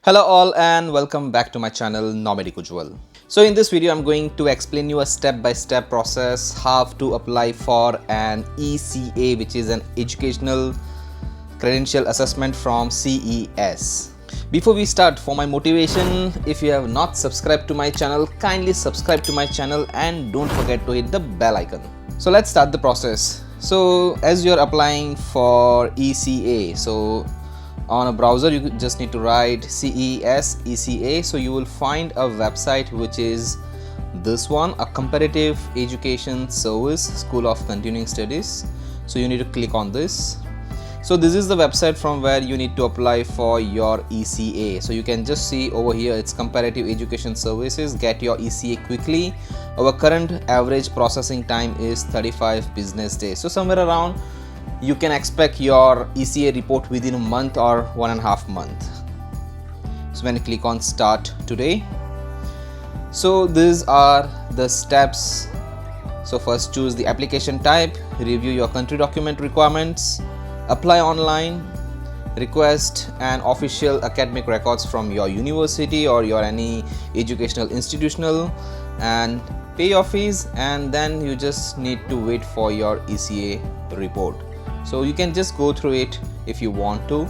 Hello all and welcome back to my channel Nomadic Ujwal. So in this video I'm going to explain you a step-by-step process how to apply for an ECA, which is an educational credential assessment from CES. Before we start, for my motivation, if you have not subscribed to my channel, kindly subscribe to my channel and don't forget to hit the bell icon. So let's start the process. So as you're applying for ECA, so on a browser you just need to write CES ECA. So you will find a website which is this one, a comparative education service, School of Continuing Studies. So you need to click on this. So this is the website from where you need to apply for your ECA. So you can just see over here, it's comparative education services. Get your ECA quickly. Our current average processing time is 35 business days. So somewhere around you can expect your ECA report within a month or 1.5 months. So when you click on start today, so these are the steps. So first choose the application type, review your country document requirements, apply online, request an official academic records from your university or your any educational institutional, and pay your fees, and then you just need to wait for your ECA report. So you can just go through it if you want to.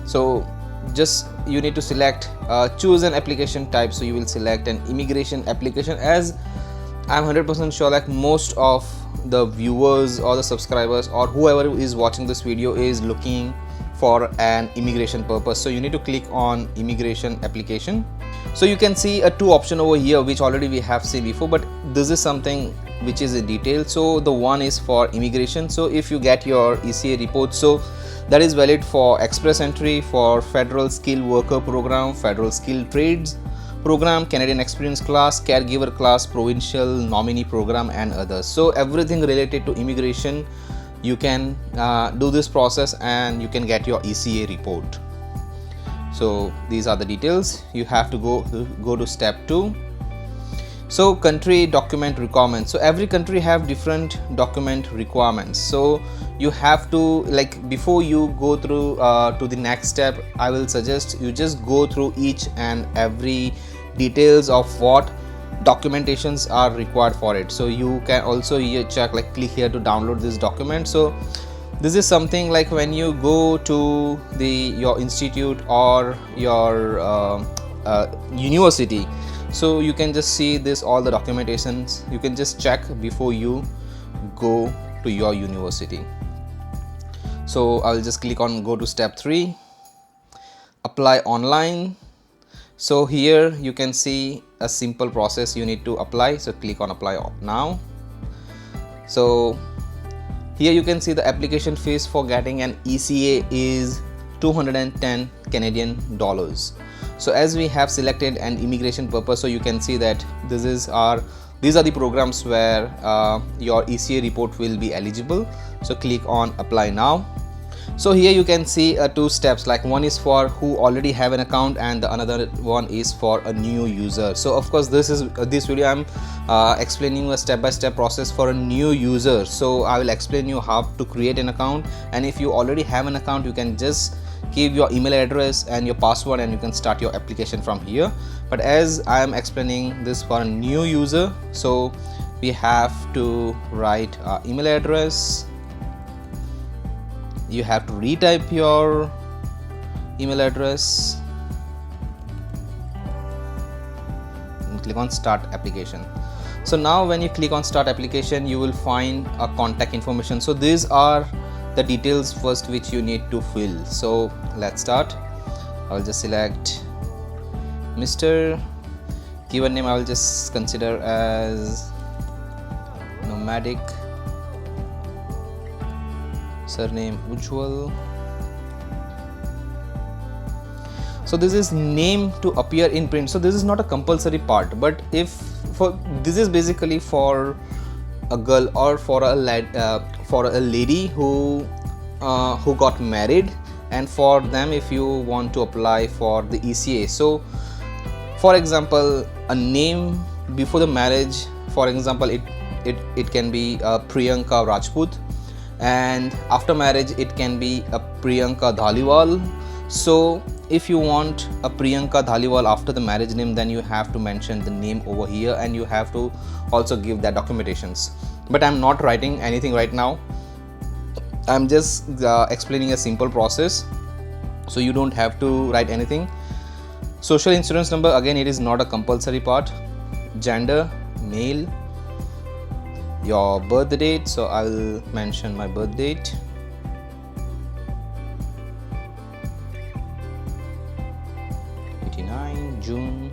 So just you need to select choose an application type. So you will select an immigration application, as I'm 100% sure like most of the viewers or the subscribers or whoever is watching this video is looking for an immigration purpose. So you need to click on immigration application. So you can see a two option over here which already we have seen before, but this is something which is in detail. So the one is for immigration. So if you get your ECA report, so that is valid for express entry, for federal skilled worker program, federal skilled trades program, Canadian experience class, caregiver class, provincial nominee program, and others. So everything related to immigration, you can do this process and you can get your ECA report. So these are the details. You have to go to step 2. So country document requirements. So every country have different document requirements. So you have to, like, before you go through to the next step, I will suggest you just go through each and every details of what documentations are required for it. So you can also here check, like, click here to download this document. So this is something like when you go to your institute or your university, so you can just see this, all the documentations you can just check before you go to your university. So I'll just click on go to step 3, apply online. So here you can see a simple process you need to apply. So click on apply now. So here you can see the application fees for getting an ECA is 210 Canadian dollars. So as we have selected an immigration purpose, so you can see that these are the programs where your ECA report will be eligible. So click on apply now. So here you can see two steps, like one is for who already have an account and the another one is for a new user. So of course this video I'm explaining a step-by-step process for a new user. So I will explain you how to create an account, and if you already have an account you can just give your email address and your password and you can start your application from here. But as I am explaining this for a new user, so we have to write email address. You have to retype your email address and click on start application. So now when you click on start application, you will find a contact information. So these are the details first which you need to fill. So let's start. I'll just select Mr. Given name I will just consider as Nomadic, surname Ujwal. So this is name to appear in print. So this is not a compulsory part, but this is basically for a girl or for a lady who got married, and for them if you want to apply for the ECA. So for example, a name before the marriage, for example, it can be Priyanka Rajput, and after marriage it can be a Priyanka Dhaliwal. So if you want a Priyanka Dhaliwal after the marriage name, then you have to mention the name over here, and you have to also give that documentations. But I'm not writing anything right now. I'm just explaining a simple process, so you don't have to write anything. Social insurance number, again, it is not a compulsory part. Gender, male. Your birth date, so I'll mention my birth date. June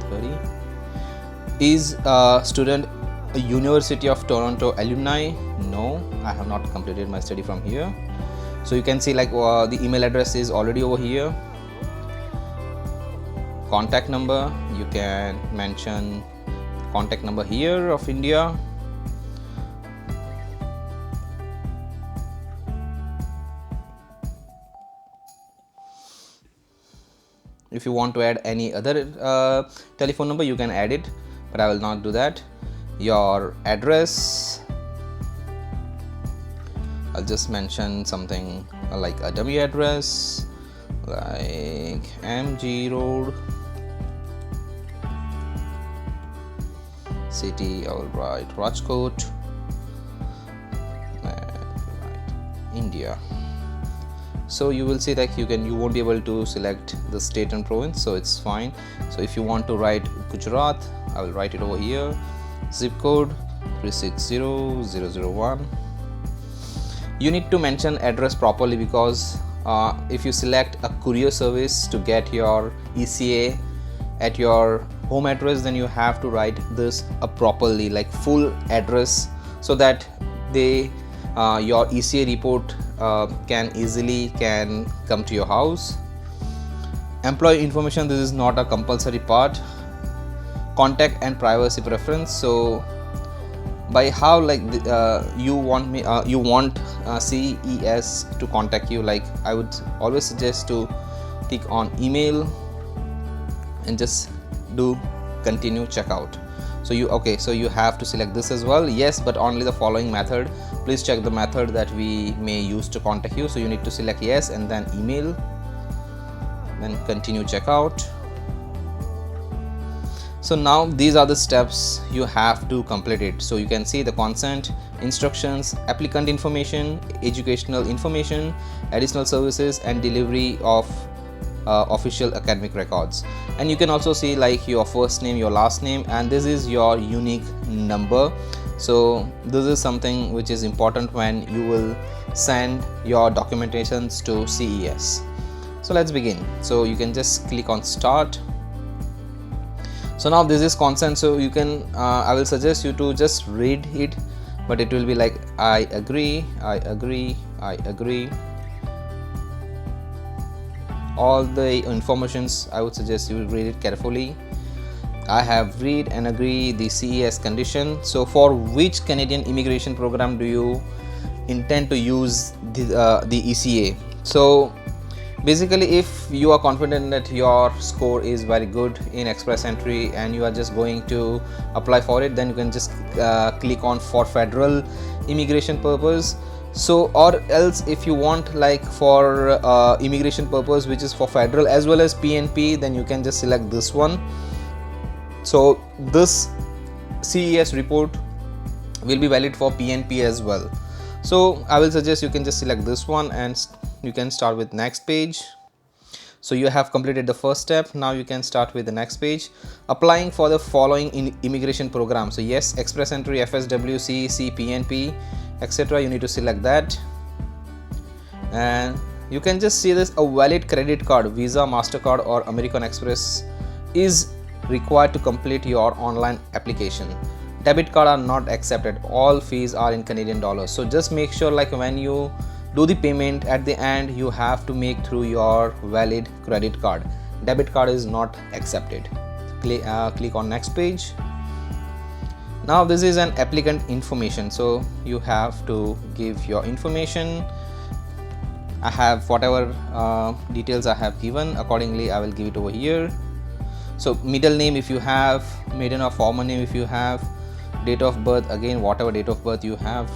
30. Is a student a University of Toronto alumni? No, I have not completed my study from here. So you can see like the email address is already over here. Contact number, you can mention contact number here of India. If you want to add any other telephone number, you can add it, but I will not do that. Your address, I'll just mention something like a dummy address, like MG Road, city, I will write Rajkot, India. So you will see that you won't be able to select the state and province, so it's fine. So if you want to write Gujarat, I will write it over here. Zip code 360001. You need to mention address properly, because if you select a courier service to get your ECA at your home address, then you have to write this properly, like full address, so that your ECA report can easily come to your house. Employee information, this is not a compulsory part. Contact and privacy preference, so by how like you want CES to contact you, like I would always suggest to click on email and just do continue checkout. So you have to select this as well. Yes, but only the following method. Please check the method that we may use to contact you. So you need to select yes and then email, then continue checkout. So now these are the steps you have to complete it. So you can see the consent, instructions, applicant information, educational information, additional services, and delivery of official academic records. And you can also see like your first name, your last name, and this is your unique number. So this is something which is important when you will send your documentations to CES. So let's begin. So you can just click on start. So now this is consent, so you can I will suggest you to just read it, but it will be like I agree, I agree, I agree. All the informations, I would suggest you read it carefully. I have read and agree the CES condition. So for which Canadian immigration program do you intend to use the ECA? So basically, if you are confident that your score is very good in express entry and you are just going to apply for it, then you can just click on for federal immigration purpose. So or else if you want like for immigration purpose which is for federal as well as PNP, then you can just select this one. So this CES report will be valid for PNP as well. So I will suggest you can just select this one and you can start with next page. So you have completed the first step. Now you can start with the next page. Applying for the following immigration program. So yes, express entry, FSW, CEC, PNP, etc. You need to select that, and you can just see this: a valid credit card, Visa, MasterCard or American Express is required to complete your online application. Debit card are not accepted. All fees are in Canadian dollars. So just make sure like when you do the payment at the end, you have to make through your valid credit card. Debit card is not accepted. Click on next page. Now this is an applicant information, so you have to give your information. I have whatever details I have given, accordingly I will give it over here. So middle name if you have, maiden or former name if you have, date of birth, again whatever date of birth you have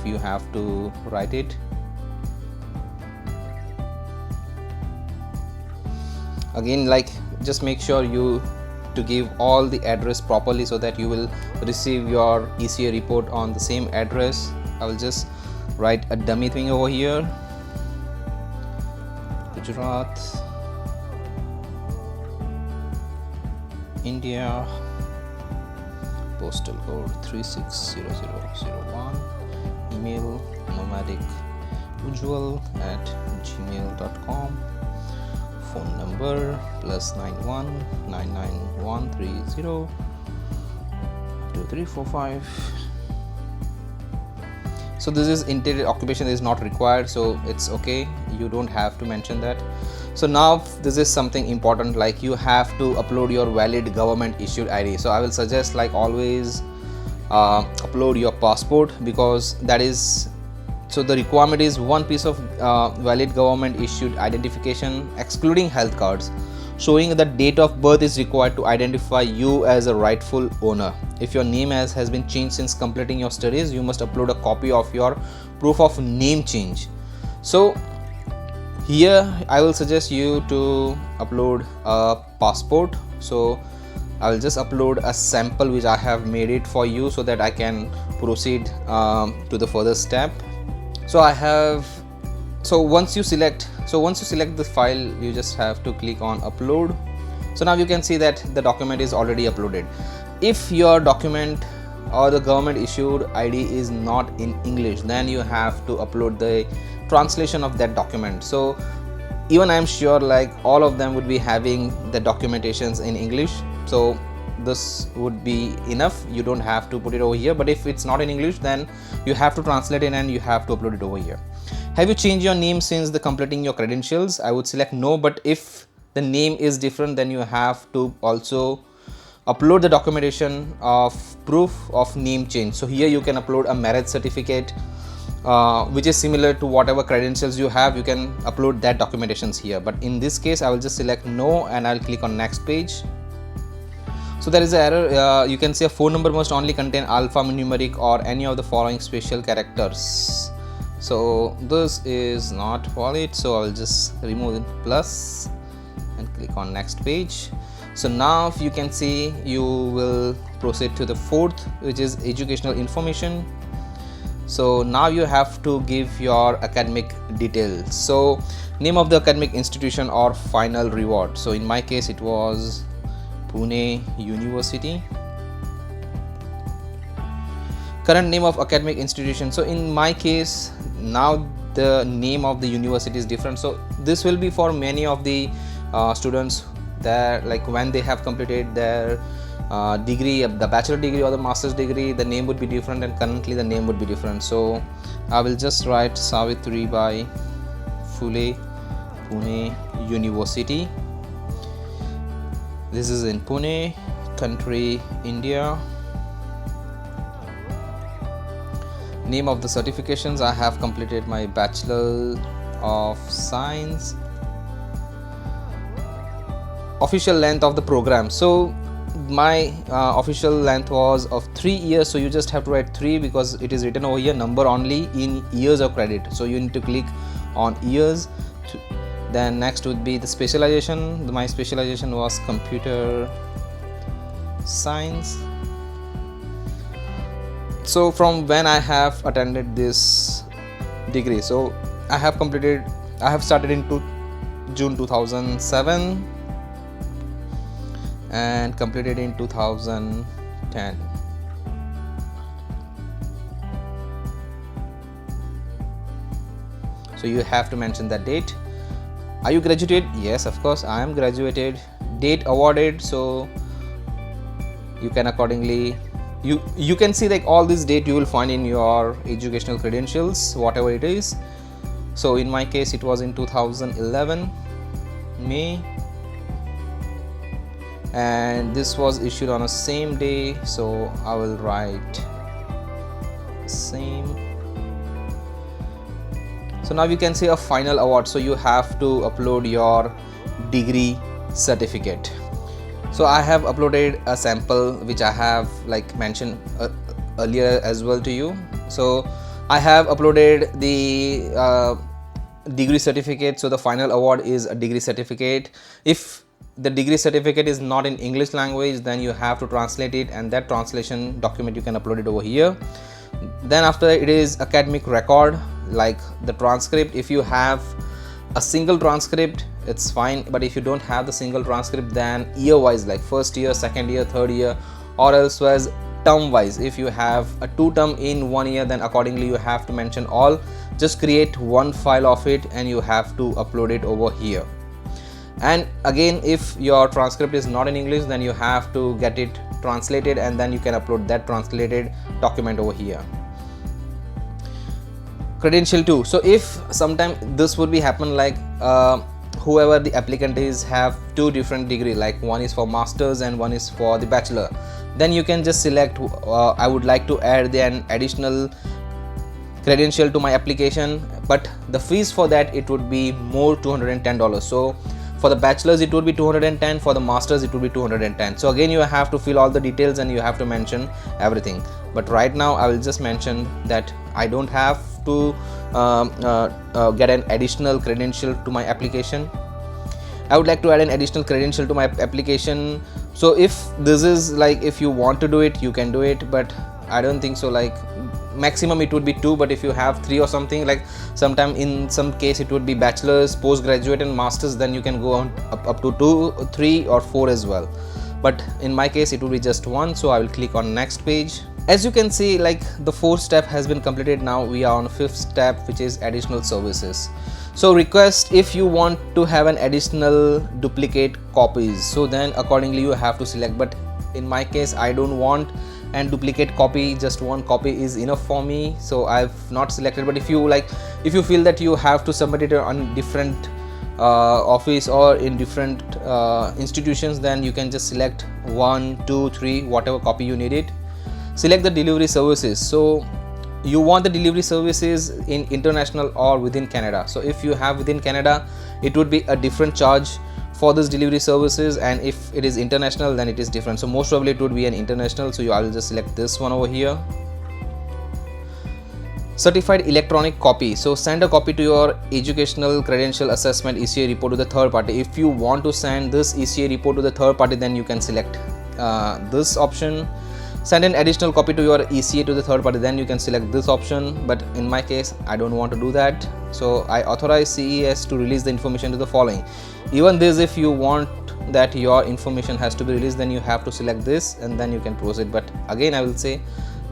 to write it. again, like, just make sure you to give all the address properly so that you will receive your ECA report on the same address. I will just write a dummy thing over here: Gujarat, India, postal code 360001, email nomadicujwal@gmail.com, phone number +91 99130 2345. So this is interior occupation is not required, so it's okay, you don't have to mention that. So now this is something important, like you have to upload your valid government issued ID. So I will suggest, like always, upload your passport, because that is, so the requirement is one piece of valid government issued identification excluding health cards showing that date of birth is required to identify you as a rightful owner. If your name has been changed since completing your studies, you must upload a copy of your proof of name change. So here I will suggest you to upload a passport. So I will just upload a sample which I have made it for you so that I can proceed to the further step. So I have, so once you select the file, you just have to click on upload. So now you can see that the document is already uploaded. If your document or the government issued ID is not in English, then you have to upload the translation of that document. So even I'm sure like all of them would be having the documentations in English, so this would be enough, you don't have to put it over here. But if it's not in English, then you have to translate it and you have to upload it over here. Have you changed your name since the completing your credentials? I would select no, but if the name is different, then you have to also upload the documentation of proof of name change. So here you can upload a marriage certificate which is similar to whatever credentials you have. You can upload that documentations here, but in this case I will just select no and I'll click on next page. So there is an error. You can see a phone number must only contain alphanumeric or any of the following special characters. So this is not valid, so I will just remove the plus and click on next page. So now if you can see, you will proceed to the fourth, which is educational information. So now you have to give your academic details. So name of the academic institution or final reward. So in my case it was Pune University. Current name of academic institution. So in my case, now the name of the university is different. So this will be for many of the students that, like, when they have completed their degree, the bachelor degree or the master's degree, the name would be different, and currently the name would be different. So I will just write Savitribai Phule Pune University. This is in Pune, country India. Name of the certifications, I have completed my Bachelor of Science. Official length of the program. So my official length was of 3 years, so you just have to write 3 because it is written over here number only in years of credit, so you need to click on years. Then next would be the specialization. My specialization was computer science. So from when I have attended this degree, so I have started in June 2007 and completed in 2010. So you have to mention that date. Are you graduated? Yes, of course I am graduated. Date awarded, so you can accordingly, you can see like all this date you will find in your educational credentials, whatever it is. So in my case it was in 2011 May, and this was issued on the same day, so I will write same. So now you can see a final award, so you have to upload your degree certificate. So I have uploaded a sample which I have like mentioned earlier as well to you. So I have uploaded the degree certificate. So the final award is a degree certificate. If the degree certificate is not in English language, then you have to translate it, and that translation document you can upload it over here. Then after it is academic record, like the transcript. If you have a single transcript, it's fine, but if you don't have the single transcript, then year wise, like first year, second year, third year, or else was term wise, if you have a 2 term in 1 year, then accordingly you have to mention all. Just create one file of it and you have to upload it over here. And again, if your transcript is not in English, then you have to get it translated, and then you can upload that translated document over here. Credential 2. So if sometime this would be happen, like whoever the applicant is have 2 different degree, like one is for masters and one is for the bachelor, then you can just select I would like to add an additional credential to my application, but the fees for that, it would be more $210. So for the bachelors it would be 210, for the masters it would be 210. So again, you have to fill all the details and you have to mention everything. But right now I will just mention that I don't have to get an additional credential to my application. I would like to add an additional credential to my application. So if this is like, if you want to do it, you can do it, but I don't think so. Like maximum it would be 2, but if you have 3 or something, like sometime in some case it would be bachelor's, postgraduate and masters, then you can go on up to 2, 3 or 4 as well. But in my case it will be just 1, so I will click on next page. As you can see, like the 4th step has been completed. Now we are on 5th step, which is additional services. So request, if you want to have an additional duplicate copies, so then accordingly you have to select. But in my case I don't want and duplicate copy, just 1 copy is enough for me, so I've not selected. But if you like, if you feel that you have to submit it on different office or in different institutions, then you can just select 1, 2, 3, whatever copy you need it. Select the delivery services. So you want the delivery services in international or within Canada. So if you have within Canada, it would be a different charge for this delivery services, and if it is international, then it is different. So most probably it would be an international, so I will just select this one over here. Certified electronic copy. So send a copy to your educational credential assessment ECA report to the third party. If you want to send this ECA report to the third party, then you can select this option. Send an additional copy to your ECA to the third party, then you can select this option. But in my case I don't want to do that, so I authorize CES to release the information to the following. Even this, if you want that your information has to be released, then you have to select this and then you can proceed. But again, I will say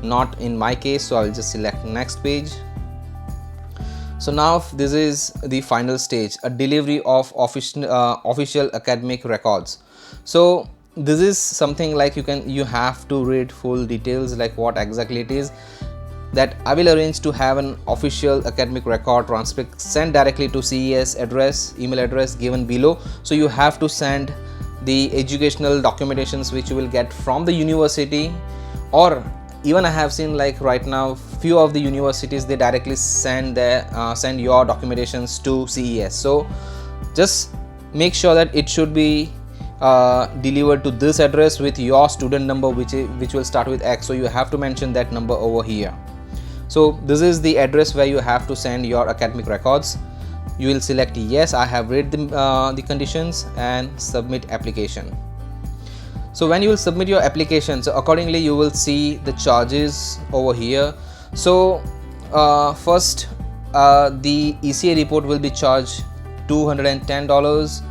not in my case, so I will just select next page. So now this is the final stage, a delivery of official academic records. So this is something like you have to read full details, like what exactly it is that I will arrange to have an official academic record transcript sent directly to CES email address given below. So you have to send the educational documentations which you will get from the university, or even I have seen, like right now few of the universities, they directly send your documentations to CES. So just make sure that it should be delivered to this address with your student number, which will start with X. So you have to mention that number over here. So this is the address where you have to send your academic records. You will select yes, I have read the conditions, and submit application. So when you will submit your application, so accordingly you will see the charges over here. So first the ECA report will be charged $210,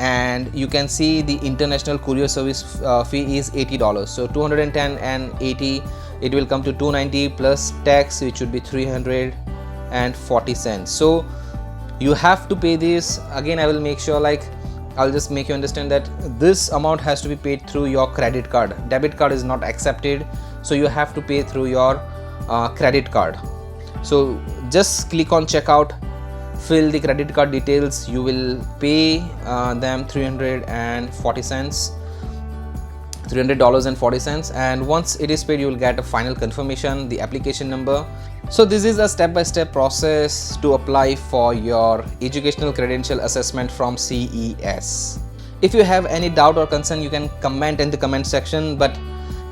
and you can see the international courier service fee is $80. So 210 and 80, it will come to 290 plus tax, which would be 340 cents. So you have to pay this. Again, I will make sure, like I'll just make you understand that this amount has to be paid through your credit card. Debit card is not accepted, so you have to pay through your credit card. So just click on checkout, fill the credit card details. You will pay them $300.40, and once it is paid, you will get a final confirmation, the application number. So this is a step-by-step process to apply for your educational credential assessment from CES. If you have any doubt or concern, you can comment in the comment section, but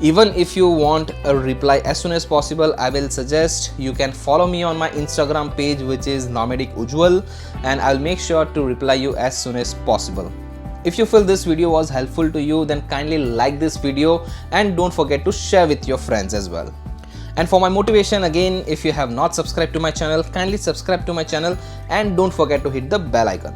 even if you want a reply as soon as possible, I will suggest you can follow me on my Instagram page, which is Nomadic Ujwal, and I'll make sure to reply you as soon as possible. If you feel this video was helpful to you, then kindly like this video and don't forget to share with your friends as well. And for my motivation again, if you have not subscribed to my channel, kindly subscribe to my channel and don't forget to hit the bell icon.